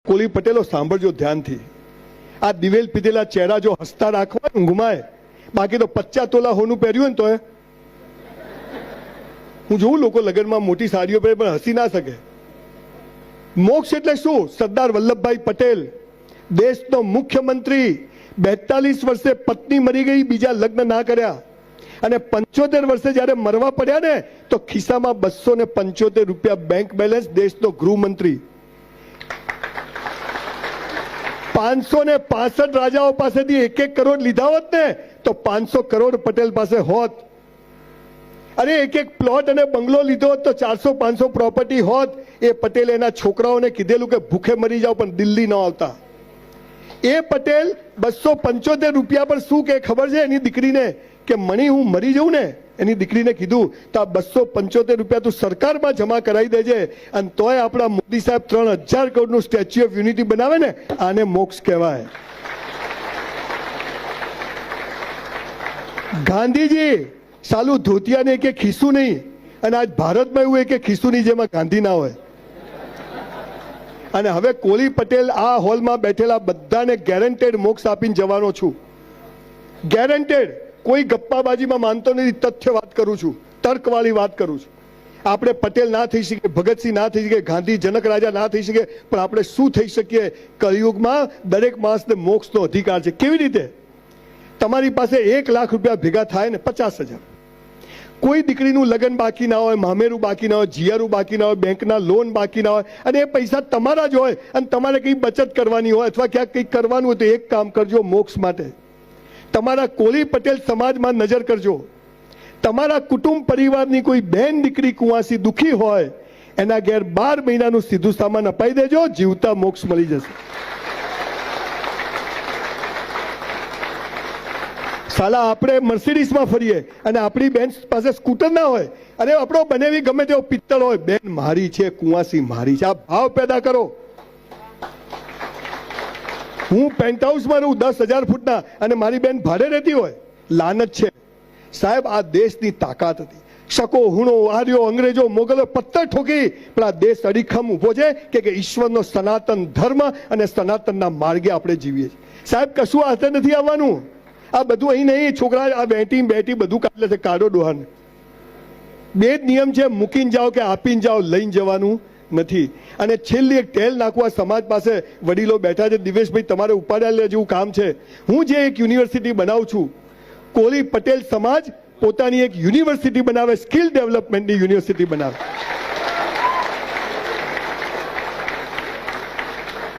કોલી પટેલો સાંભળજો ધ્યાનથી, આ દિવેલ પીધેલા ચહેરા જો હસતા રાખવા ઊંઘમાય, બાકી તો 50 તોલા હોનું પહેર્યું ને તો હું જોઉં લોકો લગ્નમાં મોટી સાડીઓ પહેરે પણ હસી ના શકે. મોક્ષ એટલે શું? સરદાર વલ્લભભાઈ પટેલ, દેશનો મુખ્યમંત્રી, 42 વર્ષે પત્ની મરી ગઈ, બીજા લગ્ન ના કર્યા, અને 75 વર્ષે જયારે મરવા પડ્યા ને તો ખિસ્સામાં 275 રૂપિયા બેંક બેલેન્સ. દેશનો ગૃહમંત્રી 565 રાજાઓ પાસેથી 1-1 કરોડ લીધા હોત ને તો 500 કરોડ પટેલ પાસે હોત. અરે 1-1 પ્લોટ અને બંગલો લીધો હોત તો 400-500 પ્રોપર્ટી હોત. એ પટેલે એના છોકરાઓને કીધેલું કે ભૂખે મરી જાવ પણ દિલ્હી ન આવતા. એ પટેલ 275 રૂપિયા પર શું કે ખબર છે એની દીકરીને કે મણી હું મરી જઉં ને, એની દીકરીને કીધું તો 275 રૂપિયા તું સરકારમાં જમા કરાવી દેજે, અને તોય આપણા મોદી સાહેબ 3000 કરોડનું સ્ટેચ્યુ ઓફ યુનિટી બનાવે ને, આને મોક્ષ કહેવાય. ગાંધીજી સાલું ધોતિયાને એક ખિસ્સું નહીં, અને આજ ભારતમાં એવું એક ખિસ્સું નહીં જેમાં ગાંધી ના હોય. અને હવે કોલી પટેલ આ હોલમાં બેઠેલા બધાને ગેરંટેડ મોક્ષ આપીને જવાનો છું, ગેરંટેડ. કોઈ ગપ્પાબાજીમાં માનતો નથી, તથ્ય વાત કરું છું, તર્કવાળી વાત કરું છું. આપણે પટેલ ના થઈ શકીએ, ભગતસિંહ ના થઈ શકીએ, ગાંધી જનક રાજા ના થઈ શકીએ, પણ આપણે શું થઈ શકીએ? કળિયુગમાં દરેક માણસને મોક્ષનો અધિકાર છે. કેવી રીતે? તમારી પાસે 1 લાખ રૂપિયા ભેગા થાય ને 50,000, કોઈ દીકરીનું લગ્ન બાકી ના હોય, મામેરું બાકી ના હોય, જીયારું બાકી ના હોય, બેંકના લોન બાકી ના હોય, અને એ પૈસા તમારા જ હોય, અને તમારે કંઈ બચત કરવાની હોય અથવા ક્યાંક કંઈક કરવાનું હોય તો એક કામ કરજો મોક્ષ માટે. તમારા કોલી પટેલ સમાજમાં નજર કરજો. તમારા કુટુંબ પરિવારની કોઈ બેન દીકરી કુંવાસી દુખી હોય, એના ઘેર 12 મહિનાનું સીધું સામાન અપાઈ દેજો, જીવતા મોક્ષ મળી જશે. સાલા આપણે મર્સિડીઝમાં ફરીએ અને આપણી બેન પાસે સ્કૂટર ના હોય, અરે આપણો બનેવી ગમે તેવો પિત્તળ હોય, બેન મારી છે, કુંવાસી મારી છે. આ ભાવ પેદા કરો. હું પેન્ટ હાઉસમાં રહું 10,000 ફૂટના, અને મારી બેન ભાડે રહેતી હોય, લાનત છે સાહેબ. આ દેશની તાકાત હતી. શકો, હુણો, આર્યો, અંગ્રેજો, મોગલો પથ્થર ઠોકી, પણ આ દેશ અડીખમ ઉભો છે કે ઈશ્વરનો સનાતન ધર્મ અને સનાતનના માર્ગે આપણે જીવીએ છીએ. સાહેબ કશું હાથે નથી આવવાનું. આ બધું અહીં નહીં. છોકરા આ બેટી બધું કાઢલે છે, કાઢો ડોહાને. 2 જ નિયમ છે, મૂકીને જાઓ કે આપીને જાઓ, લઈને જવાનું નથી. અને છેલ્લી એક ટેલ નાખવા સમાજ પાસે વડીલો બેઠા છે. દિવેશભાઈ તમારે ઉપાડ્યા જેવું કામ છે. હું જે એક યુનિવર્સિટી બનાવું છું, કોલી પટેલ સમાજ પોતાની એક યુનિવર્સિટી બનાવે, સ્કિલ ડેવલપમેન્ટની યુનિવર્સિટી બનાવે.